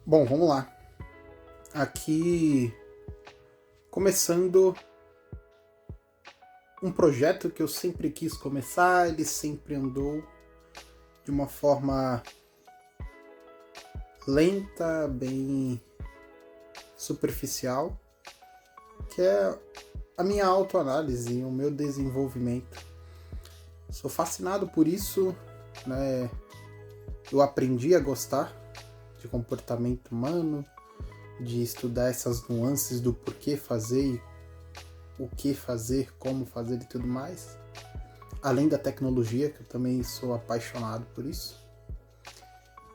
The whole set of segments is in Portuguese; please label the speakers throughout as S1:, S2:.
S1: Bom, vamos lá. Aqui começando um projeto que eu sempre quis começar, ele sempre andou de uma forma lenta, bem superficial, que é a minha autoanálise, o meu desenvolvimento. Sou fascinado por isso, né? Eu aprendi a gostar de comportamento humano, de estudar essas nuances do porquê fazer e o que fazer, como fazer e tudo mais. Além da tecnologia, que eu também sou apaixonado por isso.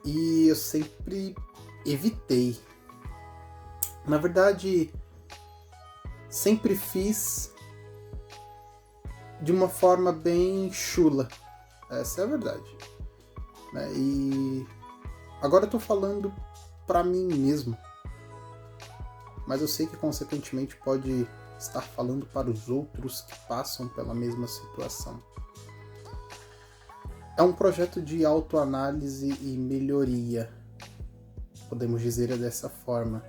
S1: E eu sempre evitei. Na verdade, sempre fiz de uma forma bem chula. Essa é a verdade. Né? E agora eu tô falando pra mim mesmo. Mas eu sei que consequentemente pode estar falando para os outros que passam pela mesma situação. É um projeto de autoanálise e melhoria, podemos dizer dessa forma.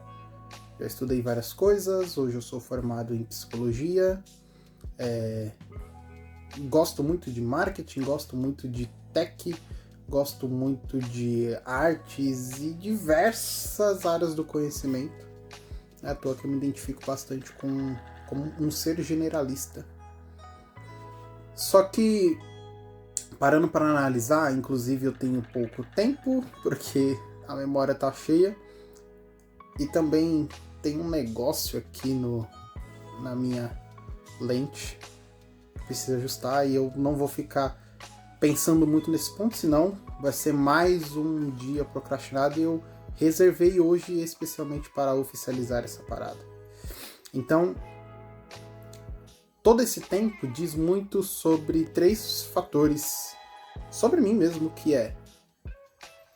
S1: Já estudei várias coisas, hoje eu sou formado em psicologia, gosto muito de marketing, gosto muito de tech, gosto muito de artes e diversas áreas do conhecimento. É à toa que eu me identifico bastante como um ser generalista. Só que, parando para analisar, inclusive eu tenho pouco tempo, porque a memória tá cheia, e também tem um negócio aqui na minha lente que precisa ajustar, e eu não vou ficar pensando muito nesse ponto, senão vai ser mais um dia procrastinado, e eu reservei hoje especialmente para oficializar essa parada. Então, todo esse tempo diz muito sobre 3 fatores sobre mim mesmo, que é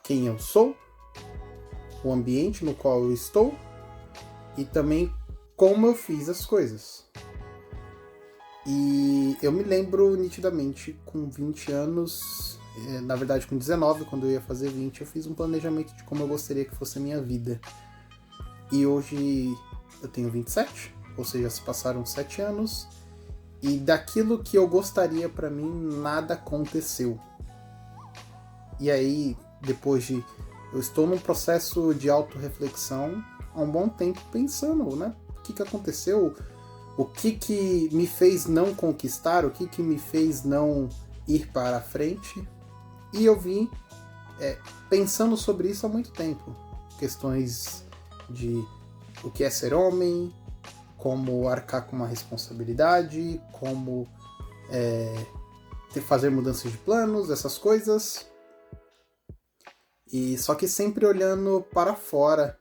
S1: quem eu sou, o ambiente no qual eu estou e também como eu fiz as coisas. E eu me lembro nitidamente, com 20 anos, na verdade com 19, quando eu ia fazer 20, eu fiz um planejamento de como eu gostaria que fosse a minha vida. E hoje eu tenho 27, ou seja, se passaram 7 anos, e daquilo que eu gostaria para mim, nada aconteceu. E aí, depois de... eu estou num processo de autorreflexão há um bom tempo pensando, né? O que aconteceu? O que me fez não conquistar? O que me fez não ir para a frente? E eu vim pensando sobre isso há muito tempo. Questões de o que é ser homem, como arcar com uma responsabilidade, como fazer mudanças de planos, essas coisas. E só que sempre olhando para fora.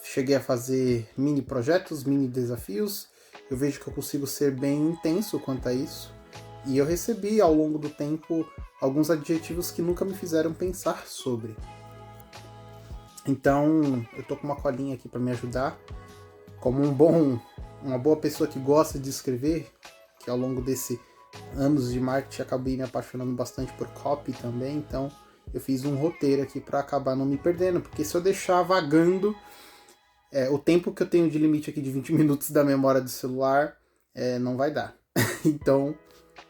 S1: Cheguei a fazer mini projetos, mini desafios. Eu vejo que eu consigo ser bem intenso quanto a isso. E eu recebi ao longo do tempo alguns adjetivos que nunca me fizeram pensar sobre. Então, eu tô com uma colinha aqui para me ajudar. Como uma boa pessoa que gosta de escrever, que ao longo desses anos de marketing acabei me apaixonando bastante por copy também, então eu fiz um roteiro aqui para acabar não me perdendo, porque se eu deixar vagando, o tempo que eu tenho de limite aqui de 20 minutos da memória do celular não vai dar. Então,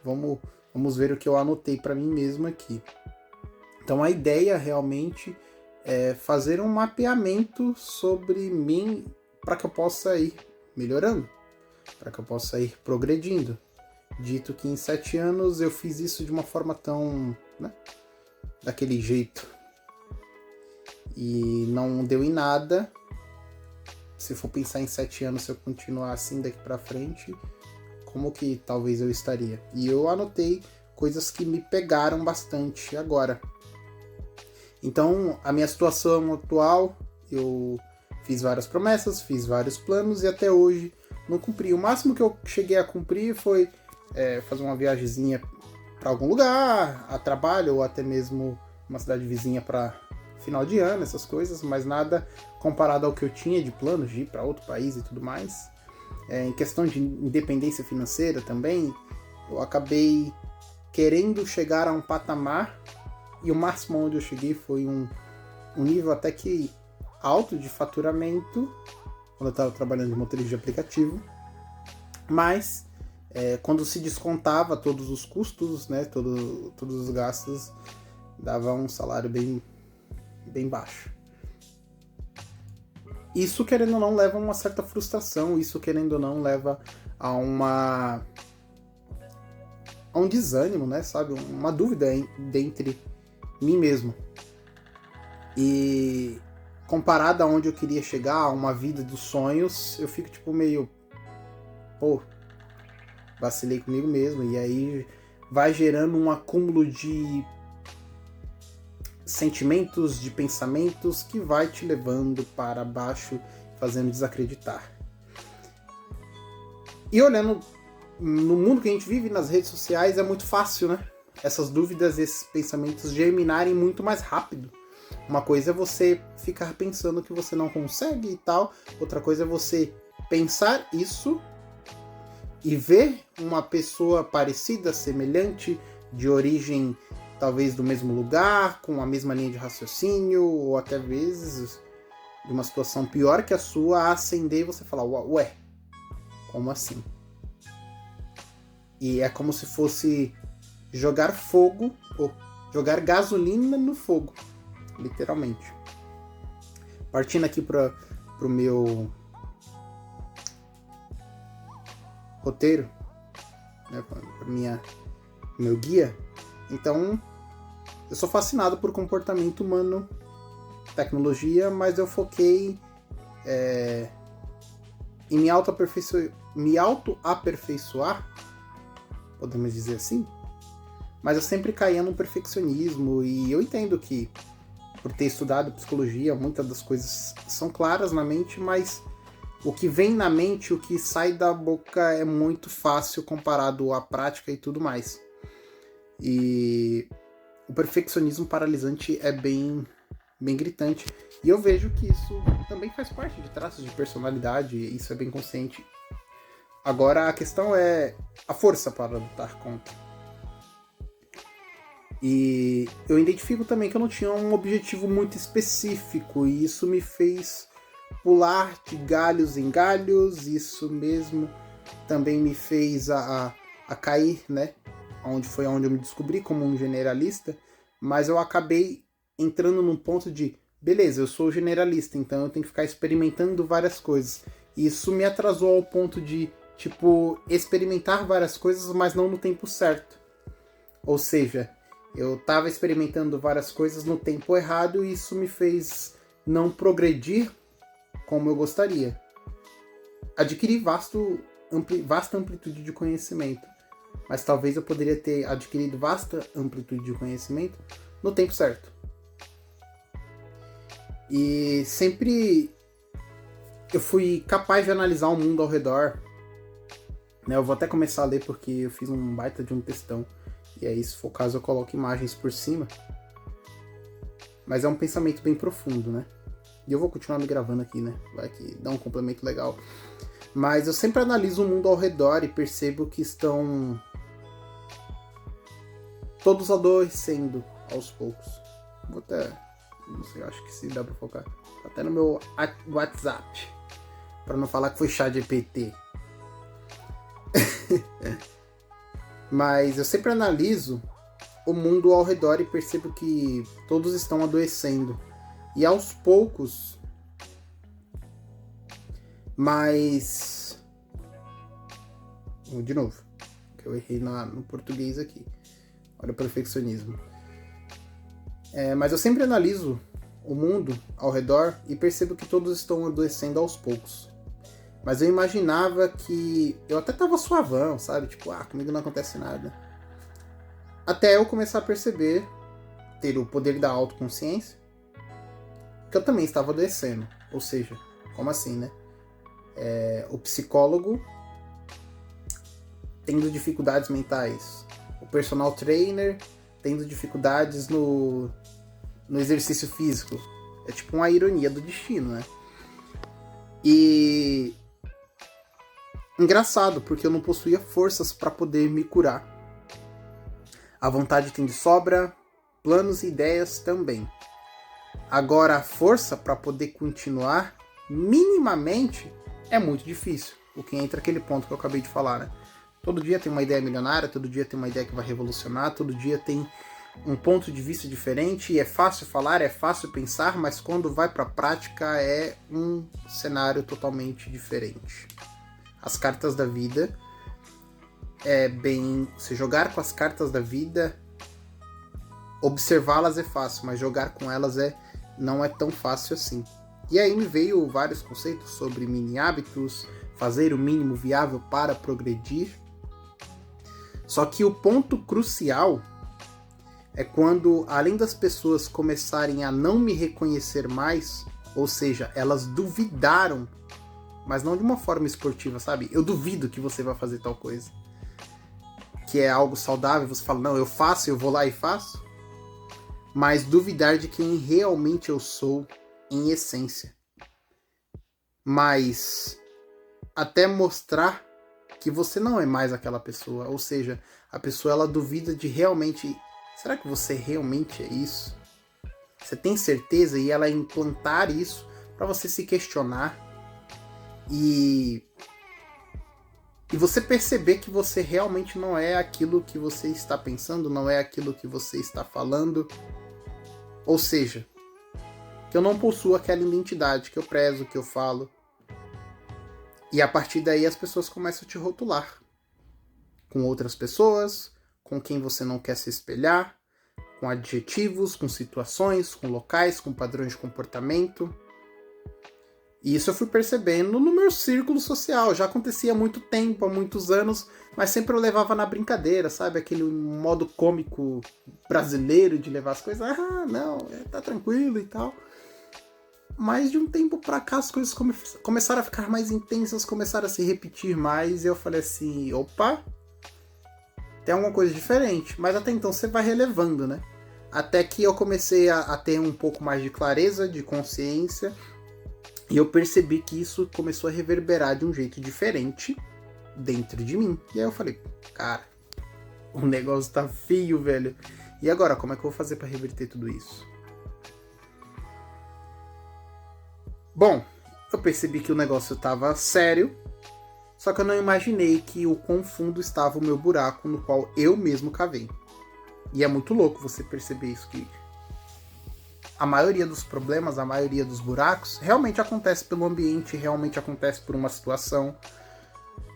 S1: vamos ver o que eu anotei para mim mesmo aqui. Então, a ideia realmente é fazer um mapeamento sobre mim para que eu possa ir melhorando, para que eu possa ir progredindo. Dito que em 7 anos eu fiz isso de uma forma tão, né, daquele jeito, e não deu em nada. Se for pensar em 7 anos, se eu continuar assim daqui pra frente, como que talvez eu estaria? E eu anotei coisas que me pegaram bastante agora. Então, a minha situação atual, eu fiz várias promessas, fiz vários planos e até hoje não cumpri. O máximo que eu cheguei a cumprir foi fazer uma viagemzinha para algum lugar, a trabalho ou até mesmo uma cidade vizinha para final de ano, essas coisas, mas nada comparado ao que eu tinha de planos de ir para outro país e tudo mais. Em questão de independência financeira também, eu acabei querendo chegar a um patamar, e o máximo onde eu cheguei foi um nível até que alto de faturamento quando eu estava trabalhando de motorista de aplicativo, mas quando se descontava todos os custos, né, todos os gastos, dava um salário bem, bem baixo. Isso, querendo ou não, leva a uma certa frustração, isso, querendo ou não, leva a um desânimo, né, sabe? Uma dúvida dentre mim mesmo. E comparado a onde eu queria chegar, a uma vida dos sonhos, eu fico tipo meio, pô, vacilei comigo mesmo. E aí vai gerando um acúmulo de sentimentos, de pensamentos que vai te levando para baixo, fazendo desacreditar. E olhando no mundo que a gente vive, nas redes sociais, é muito fácil, né? Essas dúvidas, esses pensamentos germinarem muito mais rápido. Uma coisa é você ficar pensando que você não consegue e tal, outra coisa é você pensar isso e ver uma pessoa parecida, semelhante, de origem talvez do mesmo lugar, com a mesma linha de raciocínio, ou até vezes de uma situação pior que a sua, acender e você falar, ué, como assim? E é como se fosse jogar fogo, ou jogar gasolina no fogo, literalmente. Partindo aqui pro meu roteiro, né, meu guia, então eu sou fascinado por comportamento humano, tecnologia, mas eu foquei em me auto-aperfeiçoar, podemos dizer assim, mas eu sempre caía no perfeccionismo, e eu entendo que, por ter estudado psicologia, muitas das coisas são claras na mente, mas o que vem na mente, o que sai da boca é muito fácil comparado à prática e tudo mais. E o perfeccionismo paralisante é bem, bem gritante. E eu vejo que isso também faz parte de traços de personalidade, isso é bem consciente. Agora a questão é a força para lutar contra. E eu identifico também que eu não tinha um objetivo muito específico, e isso me fez pular de galhos em galhos, isso mesmo também me fez a cair, né? Onde eu me descobri como um generalista, mas eu acabei entrando num ponto de, beleza, eu sou generalista, então eu tenho que ficar experimentando várias coisas. E isso me atrasou ao ponto de, tipo, experimentar várias coisas, mas não no tempo certo. Ou seja, eu estava experimentando várias coisas no tempo errado e isso me fez não progredir como eu gostaria. Adquiri vasta amplitude de conhecimento, mas talvez eu poderia ter adquirido vasta amplitude de conhecimento no tempo certo. E sempre eu fui capaz de analisar o mundo ao redor. Né? Eu vou até começar a ler porque eu fiz um baita de um textão. E aí, se for o caso, eu coloco imagens por cima. Mas é um pensamento bem profundo, né? E eu vou continuar me gravando aqui, né? Vai que dá um complemento legal. Mas eu sempre analiso o mundo ao redor e percebo que estão todos adoecendo aos poucos. Vou até... não sei, acho que se dá pra focar. Tá até no meu WhatsApp. Pra não falar que foi ChatGPT. Mas eu sempre analiso o mundo ao redor e percebo que todos estão adoecendo. E aos poucos, mas... de novo, que eu errei no português aqui. Olha o perfeccionismo. Mas eu sempre analiso o mundo ao redor e percebo que todos estão adoecendo aos poucos. Mas eu imaginava que eu até tava suavão, sabe? Tipo, comigo não acontece nada. Até eu começar a perceber, ter o poder da autoconsciência, que eu também estava adoecendo. Ou seja, como assim, né? O psicólogo tendo dificuldades mentais. O personal trainer tendo dificuldades no exercício físico. É tipo uma ironia do destino, né? E... engraçado, porque eu não possuía forças para poder me curar. A vontade tem de sobra, planos e ideias também. Agora, a força para poder continuar minimamente é muito difícil. O que entra aquele ponto que eu acabei de falar, né? Todo dia tem uma ideia milionária, todo dia tem uma ideia que vai revolucionar, todo dia tem um ponto de vista diferente, e é fácil falar, é fácil pensar, mas quando vai para a prática é um cenário totalmente diferente. As cartas da vida se jogar com as cartas da vida, observá-las é fácil, mas jogar com elas não é tão fácil assim. E aí me veio vários conceitos sobre mini hábitos, fazer o mínimo viável para progredir. Só que o ponto crucial é quando, além das pessoas começarem a não me reconhecer mais, ou seja, elas duvidaram, mas não de uma forma esportiva, sabe? Eu duvido que você vai fazer tal coisa. Que é algo saudável, você fala, não, eu faço, eu vou lá e faço. Mas duvidar de quem realmente eu sou em essência. Mas até mostrar que você não é mais aquela pessoa. Ou seja, a pessoa ela duvida de realmente... Será que você realmente é isso? Você tem certeza? E ela implantar isso para você se questionar. E você perceber que você realmente não é aquilo que você está pensando, não é aquilo que você está falando. Ou seja, que eu não possuo aquela identidade que eu prezo, que eu falo. E a partir daí as pessoas começam a te rotular. Com outras pessoas, com quem você não quer se espelhar, com adjetivos, com situações, com locais, com padrões de comportamento. E isso eu fui percebendo no meu círculo social. Já acontecia há muito tempo, há muitos anos, mas sempre eu levava na brincadeira, sabe? Aquele modo cômico brasileiro de levar as coisas. Ah, não, tá tranquilo e tal. Mas de um tempo pra cá as coisas começaram a ficar mais intensas, começaram a se repetir mais. E eu falei assim, opa, tem alguma coisa diferente. Mas até então você vai relevando, né? Até que eu comecei a ter um pouco mais de clareza, de consciência. E eu percebi que isso começou a reverberar de um jeito diferente dentro de mim. E aí eu falei, cara, o negócio tá feio, velho. E agora, como é que eu vou fazer pra reverter tudo isso? Bom, eu percebi que o negócio tava sério, só que eu não imaginei que o quão fundo estava o meu buraco no qual eu mesmo cavei. E é muito louco você perceber isso, que a maioria dos problemas, a maioria dos buracos, realmente acontece pelo ambiente, realmente acontece por uma situação,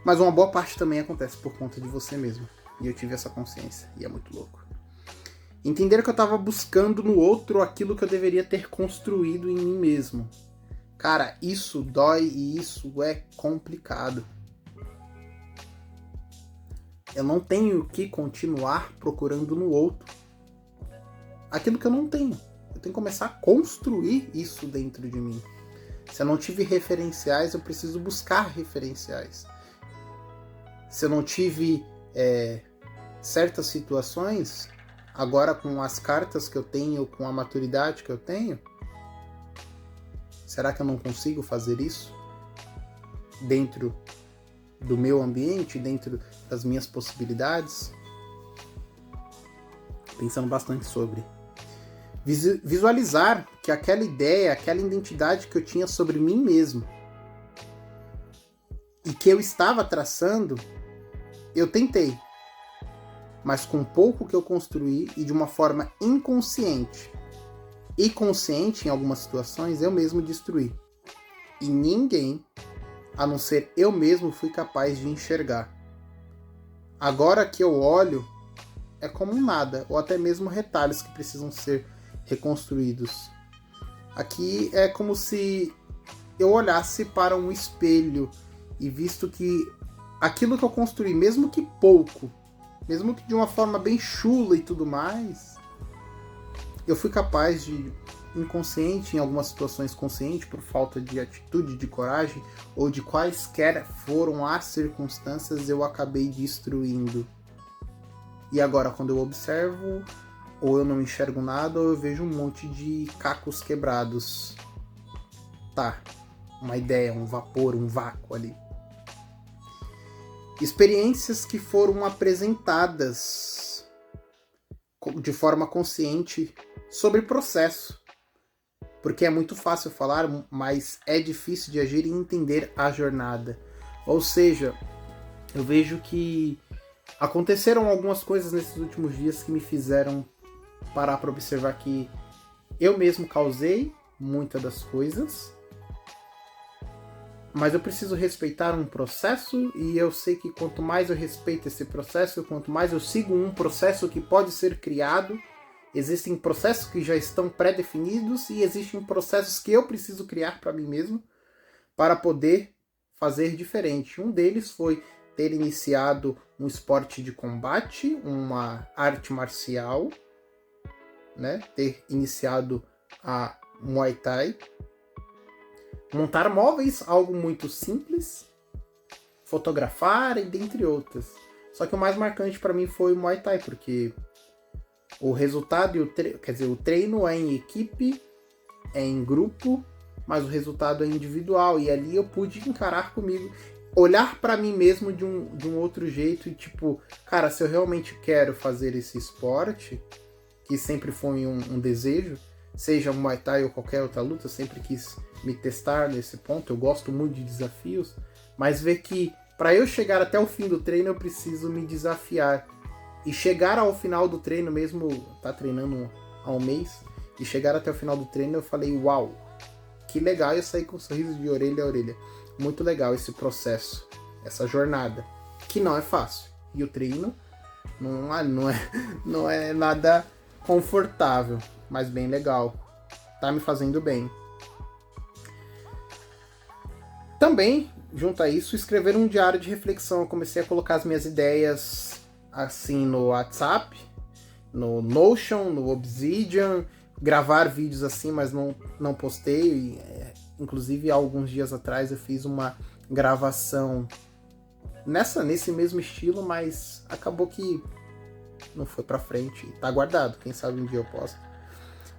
S1: mas uma boa parte também acontece por conta de você mesmo. E eu tive essa consciência, e é muito louco. Entender que eu estava buscando no outro aquilo que eu deveria ter construído em mim mesmo. Cara, isso dói e isso é complicado. Eu não tenho que continuar procurando no outro aquilo que eu não tenho. Eu tenho que começar a construir isso dentro de mim. Se eu não tive referenciais, eu preciso buscar referenciais. Se eu não tive certas situações, agora com as cartas que eu tenho, com a maturidade que eu tenho, será que eu não consigo fazer isso dentro do meu ambiente, dentro das minhas possibilidades? Pensando bastante sobre. Visualizar que aquela ideia, aquela identidade que eu tinha sobre mim mesmo e que eu estava traçando, eu tentei, mas com pouco que eu construí e de uma forma inconsciente e consciente em algumas situações, eu mesmo destruí. E ninguém, a não ser eu mesmo, fui capaz de enxergar. Agora que eu olho, é como um nada, ou até mesmo retalhos que precisam ser reconstruídos. Aqui é como se eu olhasse para um espelho e visto que aquilo que eu construí, mesmo que pouco, mesmo que de uma forma bem chula e tudo mais, eu fui capaz de, inconsciente, em algumas situações consciente, por falta de atitude, de coragem, ou de quaisquer foram as circunstâncias, eu acabei destruindo. E agora, quando eu observo, ou eu não enxergo nada, ou eu vejo um monte de cacos quebrados. Tá, uma ideia, um vapor, um vácuo ali. Experiências que foram apresentadas de forma consciente sobre processo. porque é muito fácil falar, mas é difícil de agir e entender a jornada. Ou seja, eu vejo que aconteceram algumas coisas nesses últimos dias que me fizeram parar para observar que eu mesmo causei muitas das coisas, mas eu preciso respeitar um processo, e eu sei que quanto mais eu respeito esse processo, quanto mais eu sigo um processo que pode ser criado, existem processos que já estão pré-definidos e existem processos que eu preciso criar para mim mesmo para poder fazer diferente. Um deles foi ter iniciado um esporte de combate, uma arte marcial, né? Ter iniciado a Muay Thai. Montar móveis, algo muito simples. Fotografar, e dentre outras. Só que o mais marcante para mim foi o Muay Thai, porque o resultado e o treino é em equipe, é em grupo, mas o resultado é individual. E ali eu pude encarar comigo, olhar para mim mesmo de um outro jeito e tipo, cara, se eu realmente quero fazer esse esporte, que sempre foi um desejo, seja o Muay Thai ou qualquer outra luta, eu sempre quis me testar nesse ponto. Eu gosto muito de desafios, mas ver que para eu chegar até o fim do treino eu preciso me desafiar. E chegar ao final do treino, mesmo tá treinando há um mês, e chegar até o final do treino eu falei, uau, que legal, eu saí com um sorriso de orelha a orelha. Muito legal esse processo, essa jornada, que não é fácil. E o treino não é nada confortável, mas bem legal. Tá me fazendo bem. Também, junto a isso, escrever um diário de reflexão. Eu comecei a colocar as minhas ideias assim no WhatsApp, no Notion, no Obsidian, gravar vídeos assim, mas não postei. Inclusive, há alguns dias atrás eu fiz uma gravação nesse mesmo estilo, mas acabou que não foi pra frente. Tá guardado, quem sabe um dia eu posto.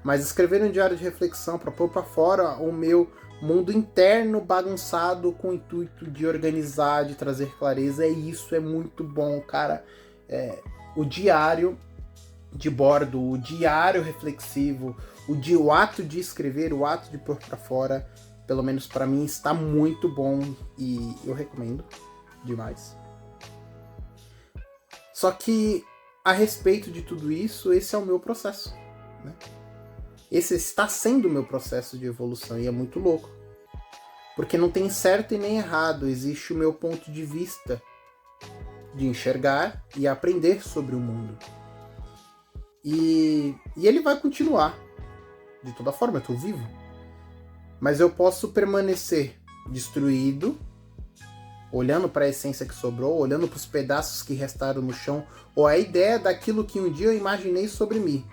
S1: Mas escrever um diário de reflexão para pôr para fora o meu mundo interno bagunçado com o intuito de organizar, de trazer clareza. Isso é muito bom, cara. O diário de bordo, o diário reflexivo, o ato de escrever, o ato de pôr para fora, pelo menos para mim, está muito bom e eu recomendo demais. Só que, a respeito de tudo isso, esse é o meu processo, né? Esse está sendo o meu processo de evolução e é muito louco. Porque não tem certo e nem errado, existe o meu ponto de vista de enxergar e aprender sobre o mundo. E ele vai continuar. De toda forma, eu estou vivo. Mas eu posso permanecer destruído, olhando para a essência que sobrou, olhando para os pedaços que restaram no chão, ou a ideia daquilo que um dia eu imaginei sobre mim.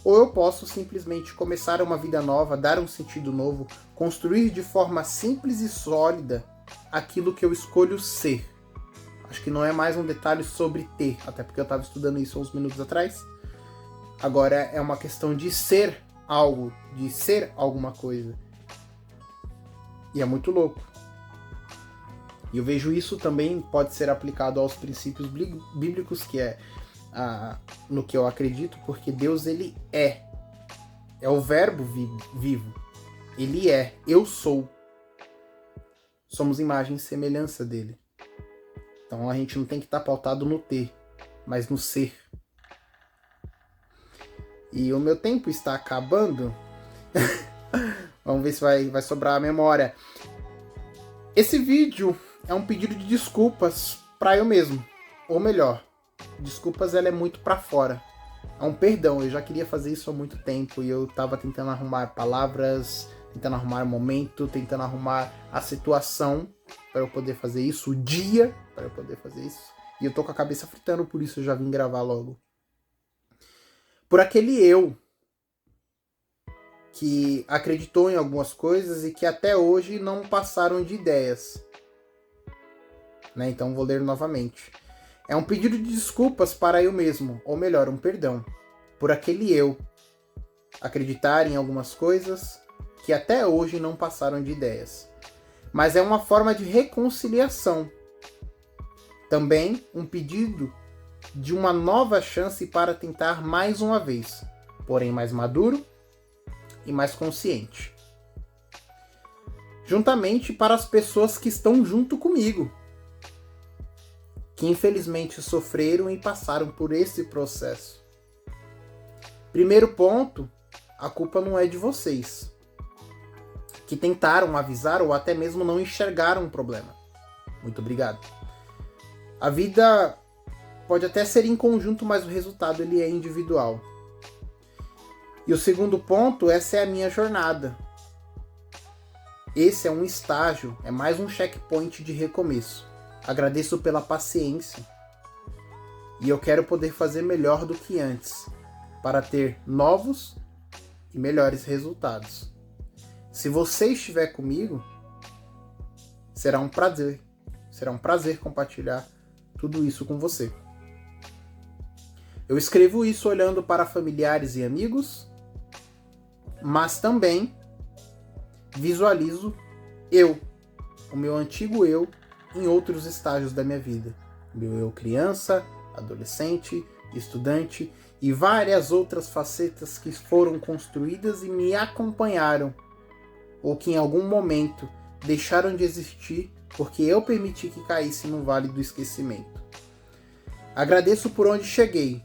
S1: Ou eu posso simplesmente começar uma vida nova, dar um sentido novo, construir de forma simples e sólida aquilo que eu escolho ser. Acho que não é mais um detalhe sobre ter, até porque eu estava estudando isso uns minutos atrás. Agora é uma questão de ser algo, de ser alguma coisa. E é muito louco. E eu vejo isso também pode ser aplicado aos princípios bíblicos, que é no que eu acredito, porque Deus, ele é o verbo vivo. Ele é, eu sou. Somos imagem e semelhança dele. Então a gente não tem que estar pautado no ter, mas no ser. E o meu tempo está acabando. Vamos ver se vai sobrar a memória. Esse vídeo é um pedido de desculpas para eu mesmo. Ou melhor, desculpas, ela é muito para fora. É um perdão, eu já queria fazer isso há muito tempo e eu tava tentando arrumar palavras, tentando arrumar o momento, tentando arrumar a situação para eu poder fazer isso, o dia para eu poder fazer isso. E eu tô com a cabeça fritando, por isso eu já vim gravar logo. Por aquele eu que acreditou em algumas coisas e que até hoje não passaram de ideias. Né? Então vou ler novamente. É um pedido de desculpas para eu mesmo, ou melhor, um perdão, por aquele eu acreditar em algumas coisas que até hoje não passaram de ideias. Mas é uma forma de reconciliação. Também um pedido de uma nova chance para tentar mais uma vez, porém mais maduro, e mais consciente. Juntamente para as pessoas que estão junto comigo, que infelizmente sofreram e passaram por esse processo. Primeiro ponto, a culpa não é de vocês, que tentaram avisar ou até mesmo não enxergaram o problema. Muito obrigado. A vida pode até ser em conjunto, mas o resultado ele é individual. E o segundo ponto, essa é a minha jornada. Esse é um estágio, é mais um checkpoint de recomeço. Agradeço pela paciência. E eu quero poder fazer melhor do que antes, para ter novos e melhores resultados. Se você estiver comigo, será um prazer. Será um prazer compartilhar tudo isso com você. Eu escrevo isso olhando para familiares e amigos, mas também visualizo o meu antigo eu, em outros estágios da minha vida. Meu eu criança, adolescente, estudante e várias outras facetas que foram construídas e me acompanharam, ou que em algum momento deixaram de existir porque eu permiti que caísse no vale do esquecimento. Agradeço por onde cheguei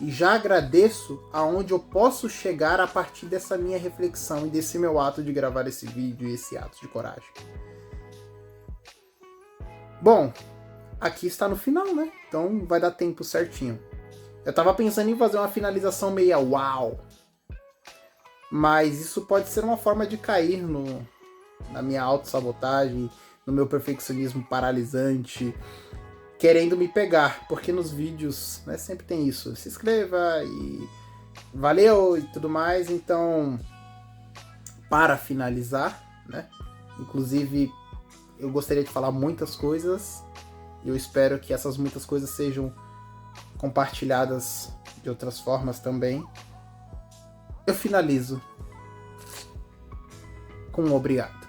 S1: e já agradeço aonde eu posso chegar a partir dessa minha reflexão e desse meu ato de gravar esse vídeo e esse ato de coragem. Bom, aqui está no final, né? Então vai dar tempo certinho. Eu tava pensando em fazer uma finalização meia uau, mas isso pode ser uma forma de cair na minha autossabotagem, no meu perfeccionismo paralisante, querendo me pegar, porque nos vídeos, né, sempre tem isso, se inscreva e valeu e tudo mais. Então, para finalizar, né, inclusive eu gostaria de falar muitas coisas e eu espero que essas muitas coisas sejam compartilhadas de outras formas também. Eu finalizo com um obrigado.